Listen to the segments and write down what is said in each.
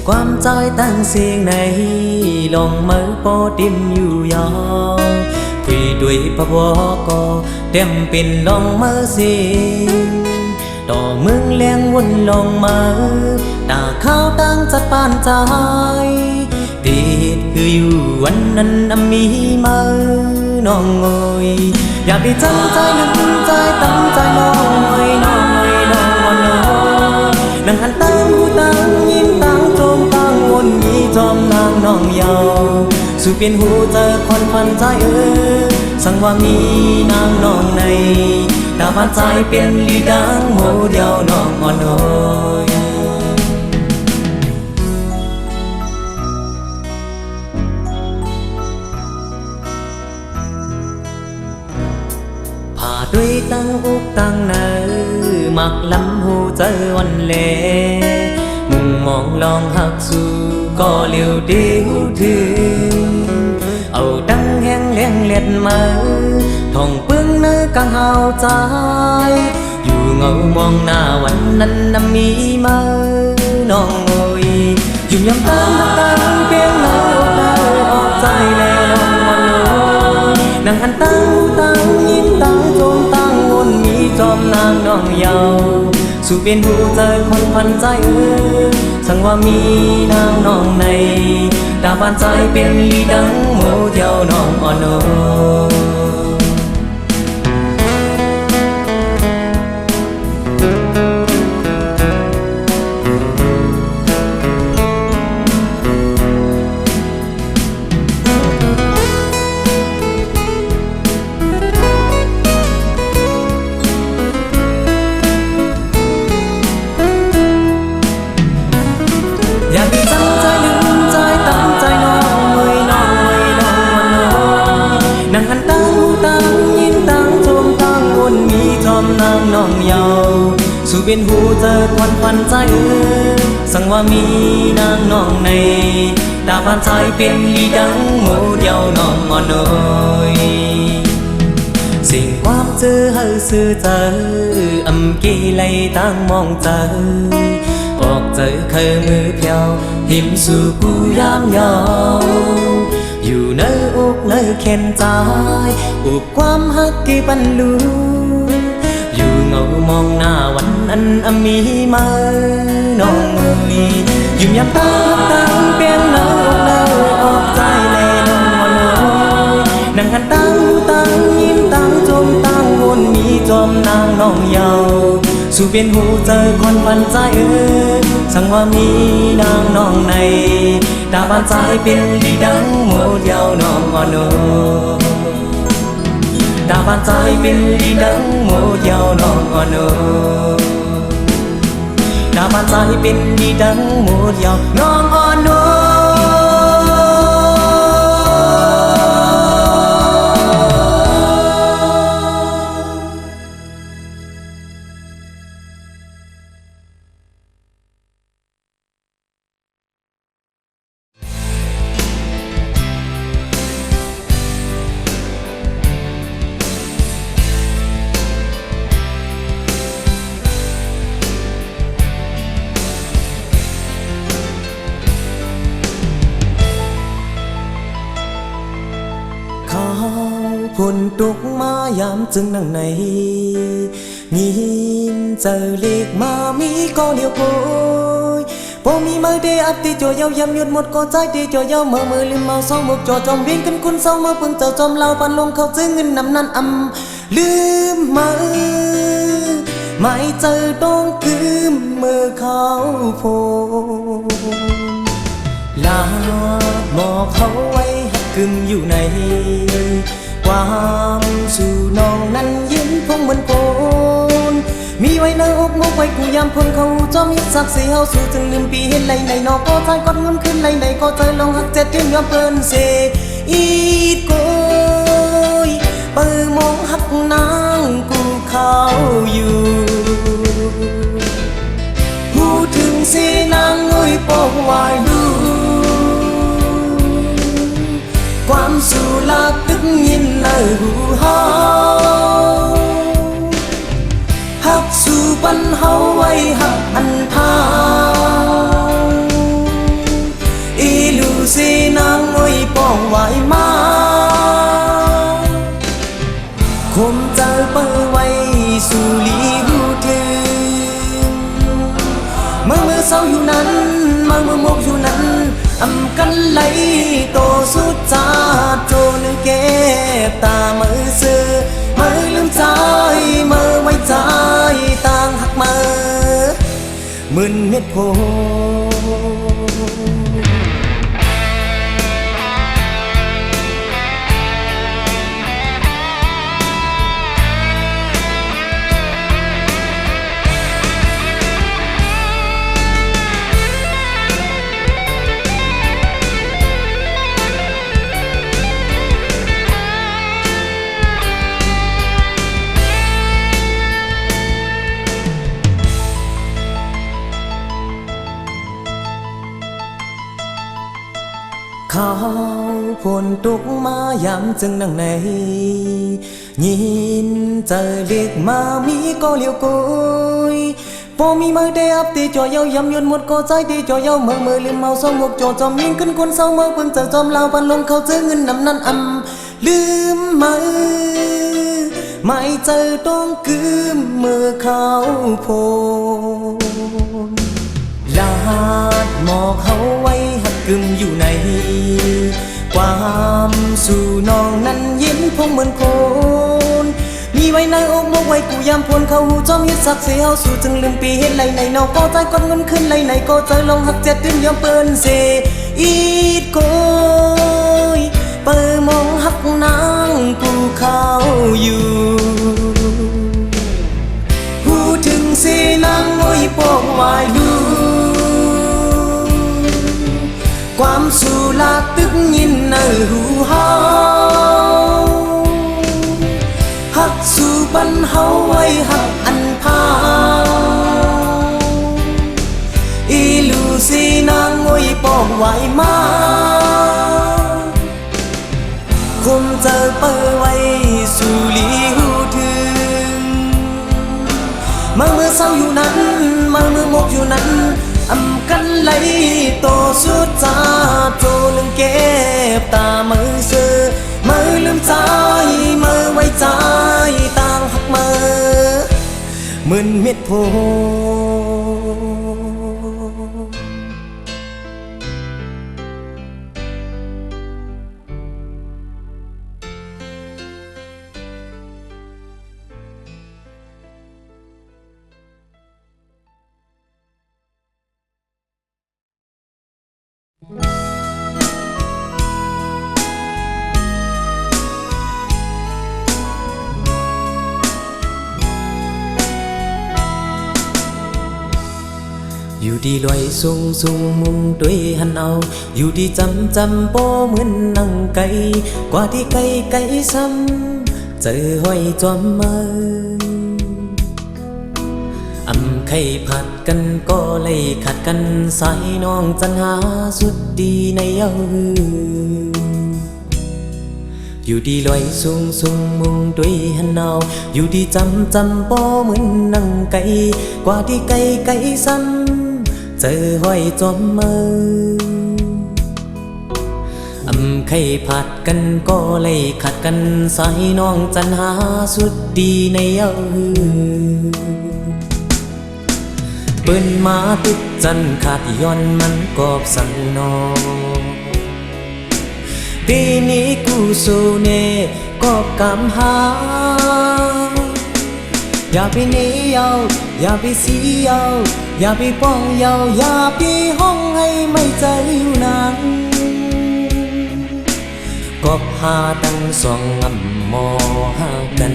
ความใจตั้งเสียงในลองมือปอติมอยู่ยาวคุยด้วยปะวก็เต็มเป็นลองมือเสียงต่อมึงเลี้ยงวนลองมือตาข้าวตั้งจัดปานใจติดคืออยู่วันนั้นมีมือน้องเอ๋ยอยากได้จังใจนึกใจตั้งใจน้องเอ๋ยน้องเอ๋ยน้องอ่อนน้อยนั่งหันตั้งหูตั้งยิ้มตั้งโจมตั้งวนมีจอมนางน้องเยาสู่เปลี่ยนหูเจอคนพันใจสั่งว่ามีนางน้องในตาพันใจเป็นลีดังโมเดียวน้องอ่อนน้อยด้วยตั้งอุกตั้งเนอมักลำหูเจอวันเล่มุงมองลองหักสู่ก็เลี้ยวเดียวถึงเอาดังแห้งเลี้ยงเล็ดมาท่องปึ้งเนื้อกางหาวใจอยู่เงามองหน้าวันนั้นมีมาน้องเอ๋ยอยู่ยำตั้งเพียงเนื้ออกใจแน่น้องวันโน้นั่งหันตั้งยิ้มตั้งโจมตั้งวนมีจอมนางน้องเยาสู่เปลี่ยนหูเจอคนพันใจสั่งว่ามีนางน้องในตาบานใจเป็นลีดังโมเดียวน้องอ่อนน้อยอยากได้ตั้งใจลืมใจตั้งใจน้องเอ๋ยน้องเอ๋ยน้องวันน้อยนั่งหันตั้งยิ้มตั้งโจมตั้งวนมีจอมนางน้องเยาสู่เป็นหูเจอควันพันใจสั่งว่ามีนางน้องในตาพันใจเป็นลีดังโมเดียวน้องอ่อนน้อยสิ่งความเจอให้ซื่อเจอกี่ไหลตั้งมองเจอออกเจอเคยมือเพียวหิมสู่กูยามยาวอยู่ในอกในเข็นใจอุกความฮักกี่บรรลุอยู่เงามองหน้าวันนั้นมีมาน้องเอ๋ยยิ้มยามตั้งเปลี่ยนเนื้ออกใจแน่น้องอ่อนน้อยนั่งหันตั้งยิ้มตั้งโจมตั้งวนมีจอมนางน้องเยาสู่เป็นหูเจอคนพันใจสั่งว่ามีนางน้องในตาบานใจเป็นลีดังโมเดียวน้องอ่อนน้อยตาบานใจเป็นลีดังโมเดียวน้องอ่อนน้อยตาบานใจเป็นลีดังโมเดียวน้องอ่อนน้อยฝนตกมายามจึงนั่งในยินเจอเล็กมามีก็เดียวโอยพอมีมือเดอัดตีจ่อยาวยำหยุดหมดก็ใจตีจ่อยาวมือลืมเมาสองหมกจ่อจอมเวียนกันคุณเศร้ามาเพิ่งเจ้าจอมเล่าปันลงเขาจึงเงินนำนั้นลืมมือไม่เจอต้องคืมมือเขาโพลาหมอกเขาไว้หักกึมอยู่ในความสู่น้องนั้นยิ้มพงเหมือนโกนมีไว้ในอกมกไว้กูยามคนเขาจอมยิบสักสีเฮาสู่จึงลืมปีเห็นไหลในนอกก็ใจกดเงินขึ้นไหลในก็ใจลองหักเจ็ดเดือนยอมเพิ่นเสอีดโกยเปิดมองหักนางกูเขาอยู่พูดถึงสีนางเอ้ยปอกวายดูความสู่ลาตึกยินในหูเฮาหักสู่ปันเฮาไว้หักอันทาง มเจอเปิดไว้สู่ลีหูถึงมือเศร้าอยู่นั้นมือมกอยู่นั้นอำกันไหลโตสุดจาโจนึงเก็บตามือซื้อมือลืมใจมือไว้ใจต่างหักมือมึนเม็ดโพเขาฝนตกมายามจึงนั่งในยินเจอเรียกมามีก็เลี้ยวกุยพอมีมือได้อับตีจ่อยยำยนหมดก็ใจตีจ่อยมือลืมเมาสมกจ่อจอมยิงขึ้นคนเศร้าเมื่อเพิ่งเจอจอมลาวพันลงเขาเจอเงินนำนั้นลืมมือไม่เจอต้องกืมมือเขาโพลาดหมอกเขาไว้หักกึมอยู่ในความสู่น้องนั้นเย็นพงเหมือนโคนมีไว้ในอกมกไว้กูยามพลเขาหูจอมเฮ็ดสักเสียเอาสู่จึงลืมปีเฮ็ดไรในนอกก็ใจกดเงินขึ้นไรในก็เจอลงหักเจ็ดตื่นยอมเปิ้นเสอีดโกยเปิมองหักนางกูเขาอยู่หูถึงเสนางโอยปอกวายดูความสู่ลาตึกยินในหูเฮาหักสู่บันเฮาไว้หักอันพาอีลูซีนางโอยปอกไว้มาคมเจอเปิดไว้สู่ลีหูถึงมือเศร้าอยู่นั้นมือมกอยู่นั้นอำกันไหลโตสุดจาโจลึงเก็บตามือซื้อมือลืมใจมือไว้ใจต่างหักมือมึนเม็ดโพอยู่ดีลอยสูงมุงด้วยหันเอาอยู่ดีจำโป้เหมือนนั่งไกลกว่าที่ไกลซ้ำเจอห้อยจอมมือไข่ผัดกันก็เลยขัดกันสายน้องจันหาสุดดีในเย้าอยู่ดีลอยสูงมุงด้วยหันเอาอยู่ดีจำโป้เหมือนนั่งไกลกว่าที่ไกลซ้ำเจอห้อยจอมมือไข่ผัดกันก็เลยขัดกันสายน้องจันหาสุดดีในเย้าเปิ้นมาตึกจันขาดย้อนมันกอบสั่งนอปีนี้กูสู้เน่กอบกำหาอย่าไปหนีเยาอย่าไปสีเยาอย่าไปป้องเยาอย่าไปห้องให้ไม่ใจอยู่นานกอบหาตั้งสองงำมอหากัน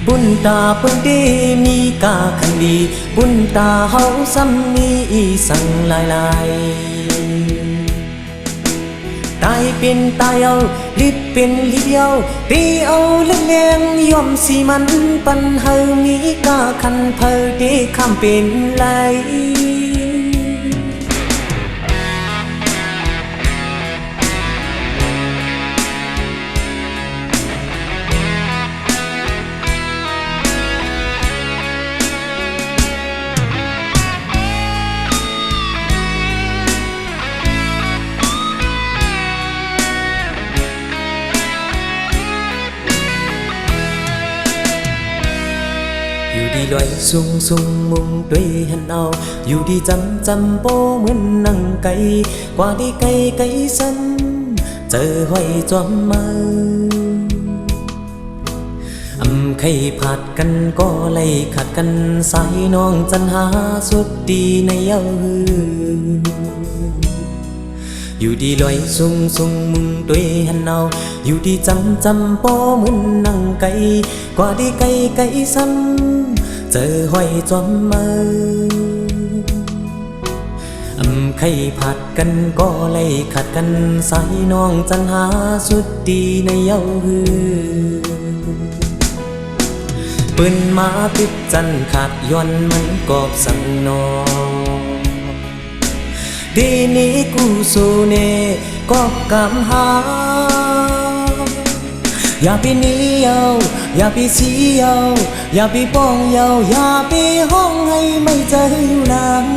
บุญตาเปิ้นดีมีกาคันดีบุญตาเฮาซ้ำมีสั่งลายตายเป็นตายเอาลิบเป็นลิบเยาตีเอาเล่นแรงยอมสิมันปันเฮามีกาคันเพอดีคำเป็นไร ดีลอยสูงมุงด้วยหันเอาอยู่ดีจำโปเหมือนนั่งไก่กว่าดีไก่ซ้ำเจอห้อยจอมมาใครผัดกันก็ไล่ขัดกันสายน้องจันหาสุดดีในเย้าอยู่ดีลอยสูงมุงด้วยหันเอาอยู่ดีจำโปเหมือนนั่งไก่กว่าดีไก่ซ้ำเจอห้อยจอมมาใครผัดกันก็ไล่ขัดกันสายน้องจันหาสุดดีในเย้าปืนมาปิดจันขาดย้อนมันกอบสั่งนอดีนี้กูสู้เน่ก็กำหาอย่าไปเนียวอย่าไปเสียวอย่าไปป้องเยาอย่าไปห้องให้ไม่เจออยู่นาน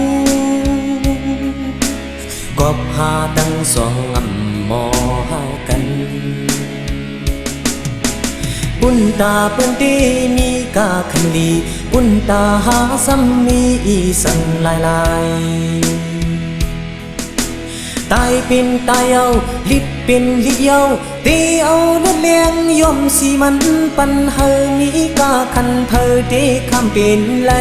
กอบหาตั้งสองมอหากันปุ่นตาเปิ้นตีมีกาคันลีปุ่นตาหาซ้ำมีอีสังลายตายเป็นตายเอาลิบเป็นลิบเยาตีเอาเลือดเลี้ยงยอมสีมันปันเฮอมีกาคันเพอเดคำเป็นไร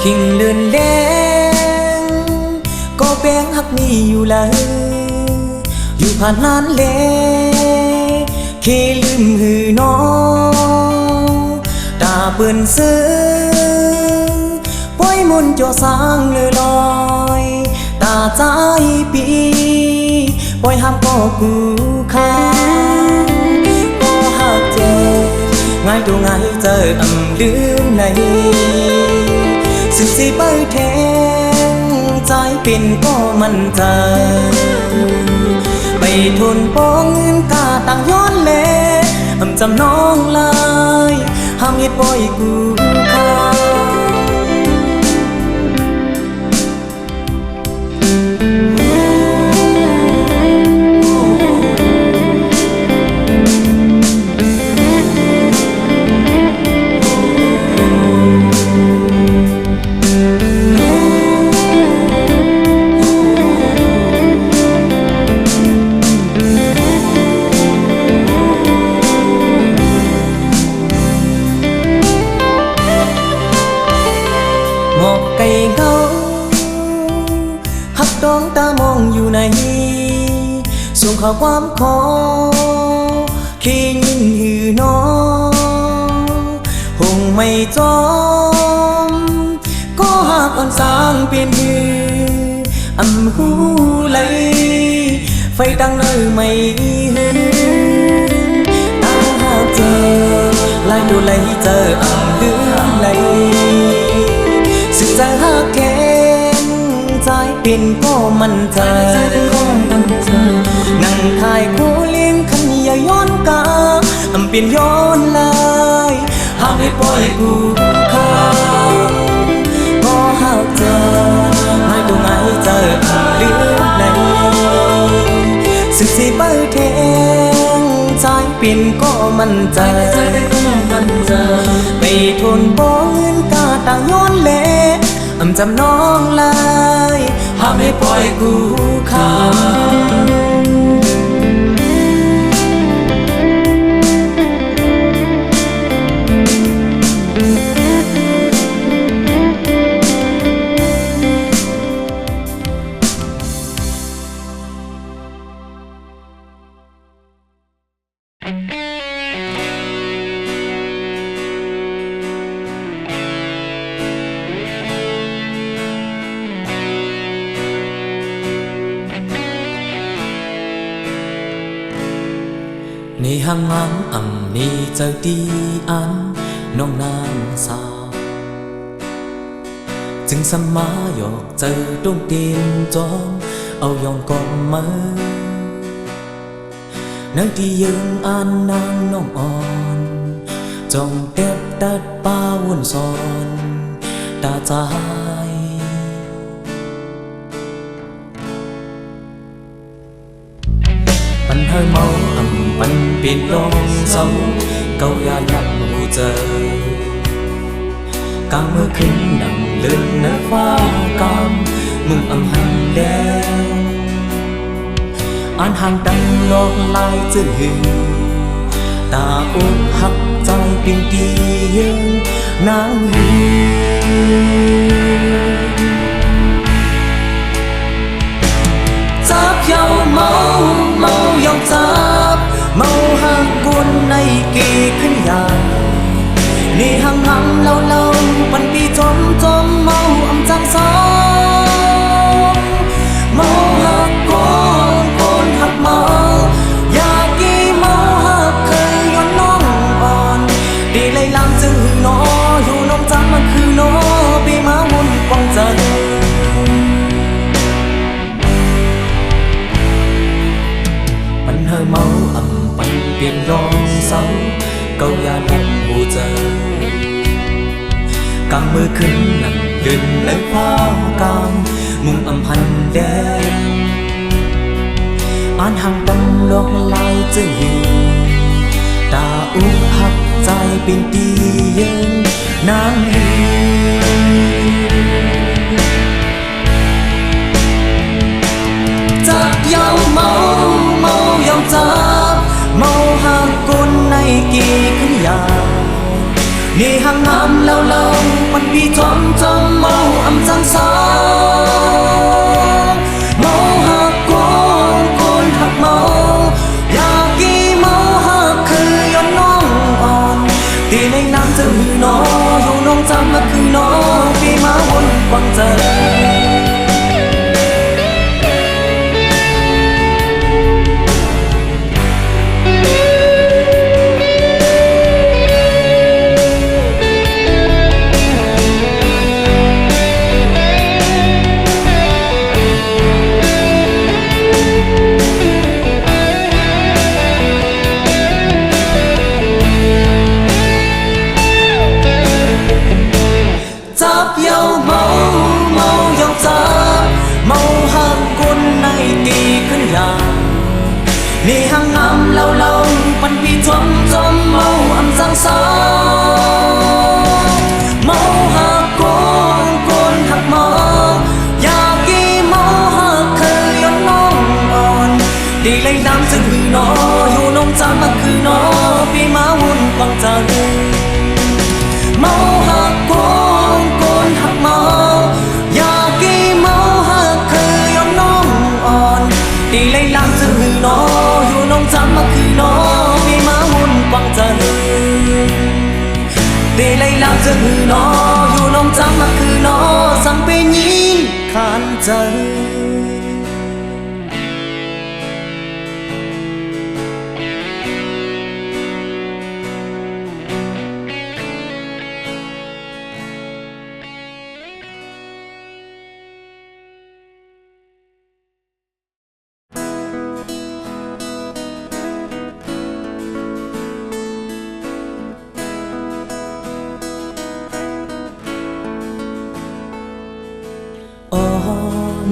ขิงเลื่อนแดงก็แป้งหักมีอยู่เลยอยู่ผ่านนานเลเคลืมหือน้องตาเปื่อนซื้อป้อยมนจ่อสร้างเลยลอยตาใจปีป้อยห้ามก็กูค้างก็หักเจง่ายตัวง่ายเจอลืมในสึกสิเปิดแทงใจเป็นก็มันใจไปทนป้องเงินกาต่างย้อนเล่จำน้องเลยห้ามเหตุบ่อยกูค้าดวงตามองอยู่ในส่งข้อความขอขี้ยินหือน้องหงไม่จอมก็หากอ่อนสางเปลี่ยนหือหูไหลไฟตั้งเนยไม่หือตั้งหากเจอลายดูไหลเจอหือไหลสึกใจหากแกใจเป็นก็มันใจนั่งถ่ายคู่เลี้ยงขันอย่าย้อนกาเป็นย้อนลายห้ามให้ปล่อยกูข้าก็หากเจอให้ดูไงเจอลืมไหลสึกสิเปิดแทงใจเป็นก็มันใจไปทนป้องเงินกาต่างย้อนเล่จำน้องเลยห้ามให้ปล่อยกูข้า เ ห่างงามอ่ำนี่เจอดีอันน้องนางสาวจึงสมาหยอกเจอดวงตีนจอมเอายองกอมมือนั่งที่ยืนอ่านนางน้องอ่อนจ้องเต็บตัดป้าวนซอนตาใจปันhơi máu ẩmปันเปลี่ยนรองเศร้าเก่ายายับหูเจอกางมือขึ้นดังเลื่อนเนื้อฟ้ากามมึงอำหันแดงอ่านห่างดังลอกลายจืดหือตาอกหักใจปิ่งตียืนนางหือจับเยาเมาเมาเยาจับเมาหักกุนในกีขึ้นยานี่ห่างห่างเล่าเล่าปันปีจมจมเมาอำจังสองเมาหักคนหักเมาอยากกี่เมาหักเคยย้อนน้องอ่อนดีเลยลำจึงหือนออยู่น้องจังมันคือนอปีมาวนกวางใจปันเฮอเมาอ่ำปันเปลี่ยนรองเศร้าเก่ายาลับหูเจอกางมือขึ้นนั่งยืนเลยฟ้ากางมุงอำพันแดงอ่านห่างดำลอกลายจึงหิวตาอุกหักใจปิ่นตียืนนางหือจับเยาเมาเมาเยาจับเมาหักกุนในกีขึ้นยานี่ห่างงามเล่าเล่าปันปีจอมจอมเมาอำจังสองเมาหักคนหักเมาอยากกี่เมาหักคือย้อนน้องอ่อนตีในน้ำจะหือนออยู่น้องจำมาคือนอปีมาวนกวางเจอจับเยาเมาเมาเยาจับเมาหักกุนในตีขึ้นยานี่ห่างงามเล่าเล่าปันปีจมจมเมาอำจังสองเมาหักคนหักเมาอยากกี่เมาหักเคยย้อนน้องอ่อนดีเลยน้ำจึงหือนออยู่น้องจำมาคือนอปีมาวนกวางใจเมาหักคนหักเมาอยากกี่เมาหักเคยย้อนน้องอ่อนตีเลยลำจึงหือนออยู่น้องจำมาคือนอปีมาวนกวางใจตีเลยลำจึงหือนออยู่น้องจำมาคือนอสั่งเป็นยินขานใจ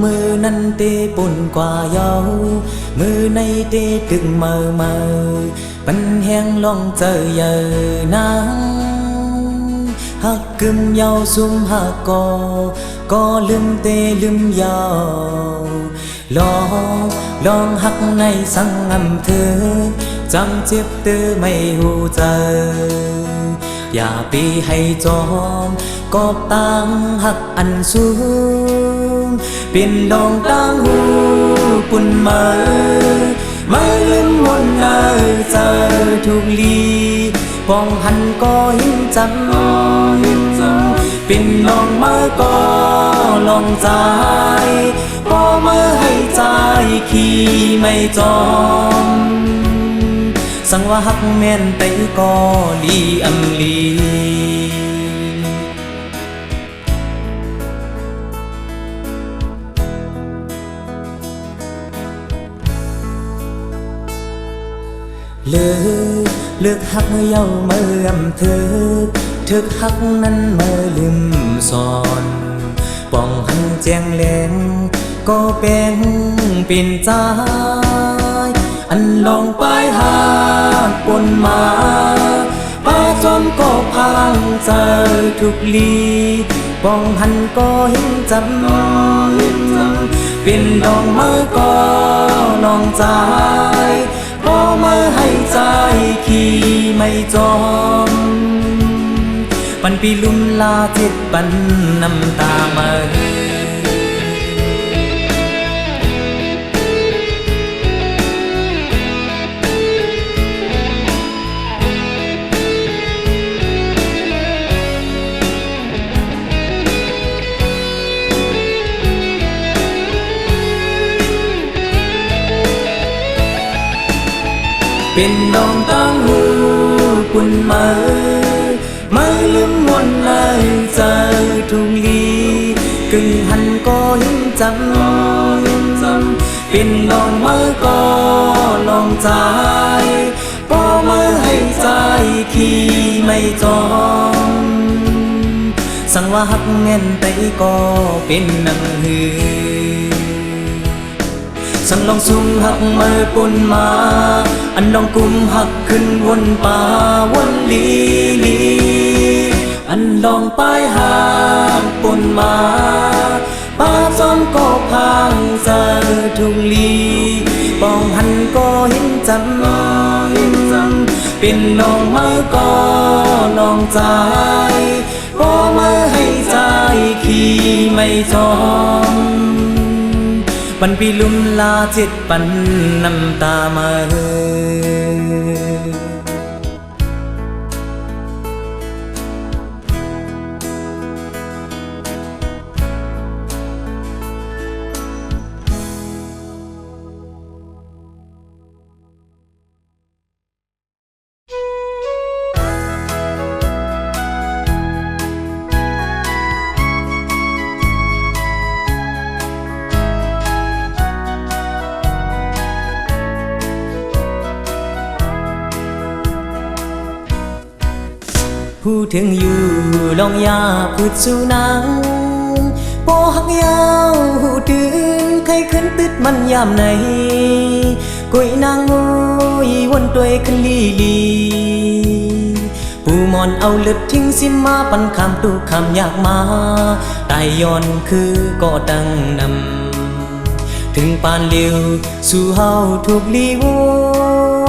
มือนั้นเตปุ่นกว่าเยามือในเตตึงเมอปันแห้งลองเจอเยอนางหักกึมเยาซุ่มหักก็ลืมเตลืมเยาลองหักในสังอำเธอจำเจ็บเตอไม่หูเจออย่าปีให้จอมกอบตังหักอันสูงเป็นดองตังหูปุ่นมาลืมวนเจอทุกลีปองหันก็หินจำเป็นลองมาก็ลองใจพอมาให้ใจขี้ไม่จอม สังว่าฮักแม่นไตก็ลีอำลีเลิกฮักเย้าเมื่อเธอถึกฮักนั้นเมื่อลืมสอนป้องหันแจ้งแหลงก็เป็นปิ่นใจอันลองไปหาปนมาป้าจอมก็พังเจอทุกลีป้องหันก็เห็นจำเป็นดองมือก็ลองใจก็มาให้ใจขี่ไม่จอมปันปีลุ่มลาเจ็ดปันน้ำตามาเป็นน้องตั้งหูปุ่นมาลืมมนเลยเจอทุงลีกึ่งหันก็หิ้งจำเป็นน้องมือก็ลองใจก็มือให้ใจขี่ไม่จอมสั่งว่าฮักแง่นไตก็เป็นนังหือสังลองซุ่มหักมือปุ่นมาอันน้องกุมหักขึ้นวนป่าวนลีอันลองไปหาปุ่นมาป้าจอมก็พังเจอทุงลีป้องหันก็เห็นจำเป็นน้องมือก็ลองใจก็มือให้ใจขี่ไม่จอมปันปีลุ่มลาเจ็ดปันน้ำตามาพูดถึงอยู่ลองยาพูดสู่นางโปหักยาวหูตื่นใครขึ้นตึดมันยามไหนกุยนางโอยวนตัวขึ้นลีผู้มอนเอาเลือดทิ้งสิมาปันคำตุคำอยากมาตายย้อนคือก็ดังนำถึงปานเลี้ยวสู่เฮาถูกลีว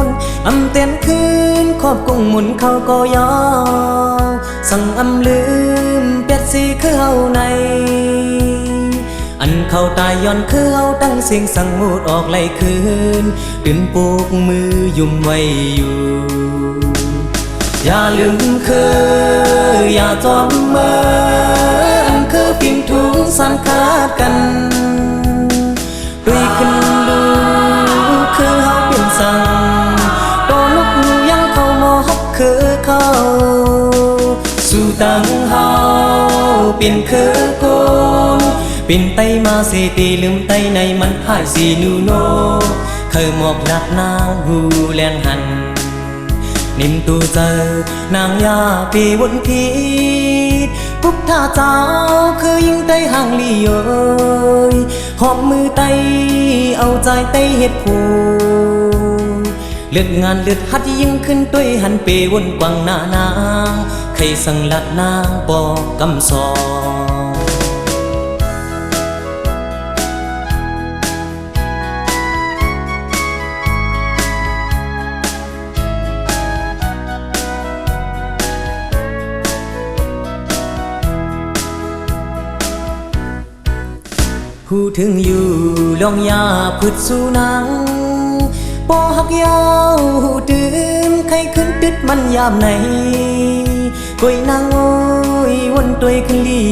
นอำเต้นคืนขอบกงหมุนเขาก็ยาวสั่งอำลืมเป็ดสีคือเฮาในอันเขาตายย้อนคือเฮาตั้งเสียงสั่งมูดออกไล่คืนดึงปกมือยุ่มไว้อยู่อย่าลืมคืออย่าจอมเมื่ออันคือเพียงทุกสันขาดกันด้วยขึ้นดูคือเฮาเป็นสั่งคือเขาสู่ตังเฮาเป็นคือกูเป็นไตมาเสตีลืมไตในมันหายสีนูโนเคยหมอกหลักนางหูแรงหันนิ่มตูเจอนางยาปีวนทีกุกท่าเจ้าคือยิงไตห่างลีเอ้ยหอบมือไตเอาใจไตเฮ็ดผูเลือดงานเลือดหัดยิ่งขึ้นด้วยหันเปวนกวางหน้านางใครสั่งลัดนางปอกกำสองพูดถึงอยู่ลองยาพืชสู่นางปอหักยาวหูตื่นใครขึ้นตึดมันยามไหนกุยนางโอยวนตัวขึ้นลี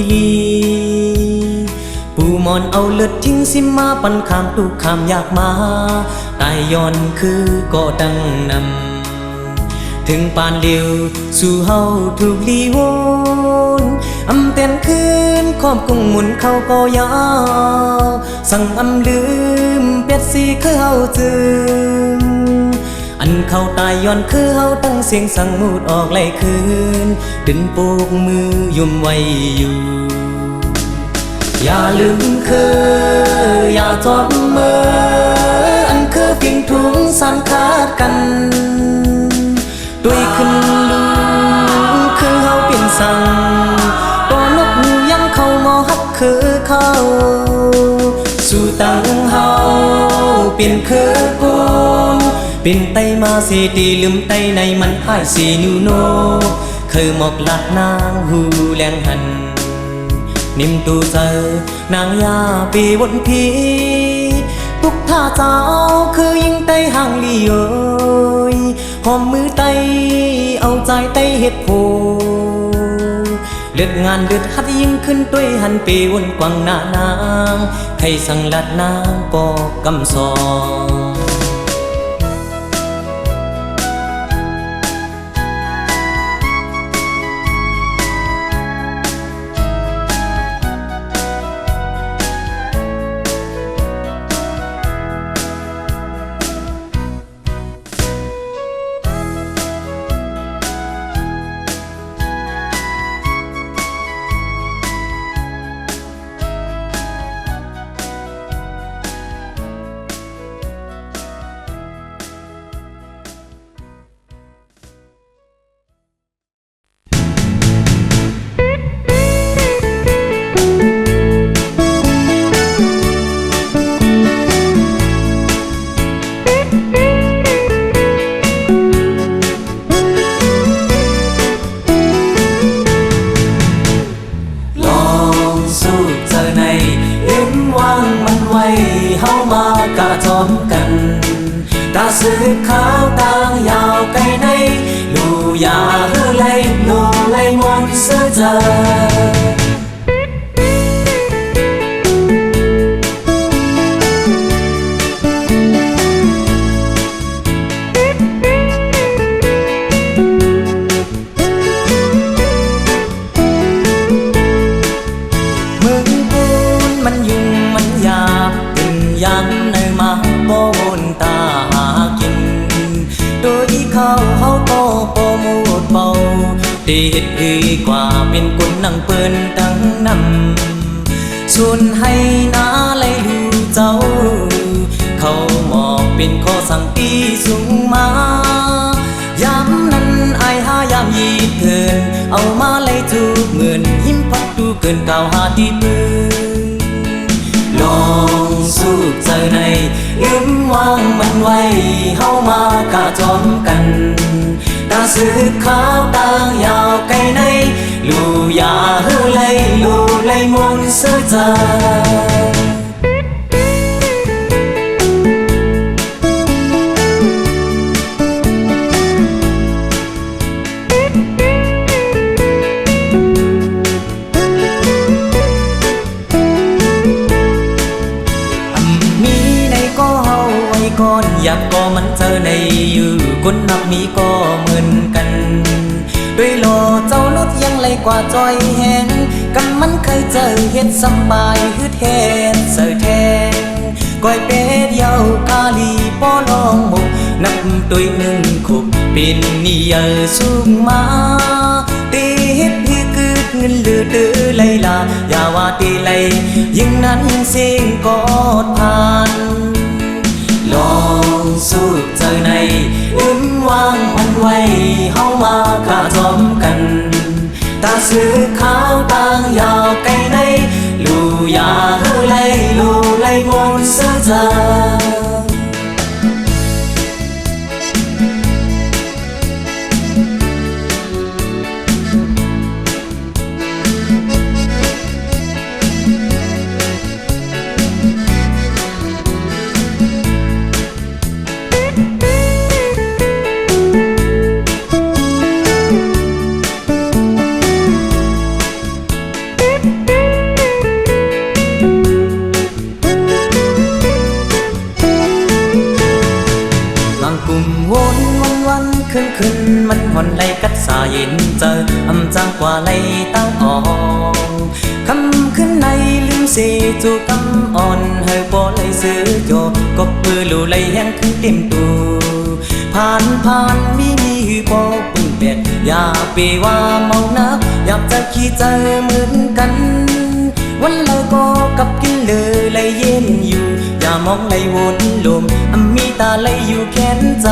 ผู้มอนเอาเลือดทิ้งสิมาปันคำตุกคำอยากมาตายย้อนคือก็ดังน ถึงปานเลียวสู่เฮาถูกลีโวนเต้นคืนคอมกุ้งหมุนเข้าก็ยาวสั่งลืมเป็ดสีคือเฮาจึงอันเข้าตายย้อนคือเฮาตั้งเสียงสั่งมูดออกไล่คืนดึงโปกมือยุ่มไว้อยู่อย่าลืมคืออย่าจดมืออันคือเพียงถุงสานขาดกันด้วยขึ้นลืมคือเฮาเปลี่ยนสั่งตัวนกยังเข้ามอฮักคือเขาสู่ตั้งเฮาเปลี่ยนคือกูเป็นไตมาสีตีลืมไตในมันหายสีนิวโนเคยหมอกหลัดนางหูแรงหันนิ่มตูเจอนางยาปีวนพีทุกท่าเจ้าคือยิงไตห่างลีเอ้ยหอมมือไตเอาใจไตเฮ็ดโพเลือดงานเลือดหัดยิ่งขึ้นด้วยหันปีวนกวางหน้านางใครสั่งลัดนางปอกกำซองเฮามากะจอมกันตาสืบขาวต่างยาวไกลในลูยาเฮือไลลูไลมอนเสือเจอยังในมาโบนตาหากินโดยเขาก็โปรโมทเบาดีดีกว่าเป็นคนนั่งเปิ้นตั้งนำส่วนให้นาไลลูเจ้าเขาหมอกเป็นข้อสั่งปีสูงมาย้ำนั้นอายหายามยีเถินเอามาไล่ทุกเงินหิมพักดูเกินเก่าหาที่ปืนลองสู้ใจในลืมวางมันไว้เฮามากะจอมกันตาสืบขาวต่างยาวไกลในลูยาเฮือไลลูไลมนเสือเจอก่อนอยากก็มันเจอในอยู่คนนับมีก็เหมือนกันด้วยโลเจ้านุดยังไรกว่าจอยแหงกันมันเคยเจอเฮ็ดสบายฮึดเฮ็ดเสือแทงก้อยเป็ดเยาวกาลีป้อลองหมกนับตุยหนึ่งขุบเป็นนี่เยอสูงมาตีเฮ็ดพี่กึดเงินลือตื้อไลลาอย่าว่าตีไลยิ่งนั้นเสียงกอดผ่านลองสู้เจอในลืมวางมันไว้เฮามากะจอมกันตาสือขาวต่างยาวไกลในลูยาเฮือไลลูไลมนเสือเจอ หอนไหลกัดสาเย็นเจอจางกว่าไหลตั้งอ่อนคำขึ้นในลืมเสียจูกำอ่อนเฮยบ่ไหลซื้อโจกบปือลูไหลแห้งขึ้นเต็มตูผ่านมีหือบ่ปึ้งเป็ดอย่าไปว่าเมานักอยากจะขี้ใจเหมือนกันวันไหลก็กับกินเลยไหลเย็นอยู่อย่ามองไหลวนลมมีตาไหลอยู่แขนใจ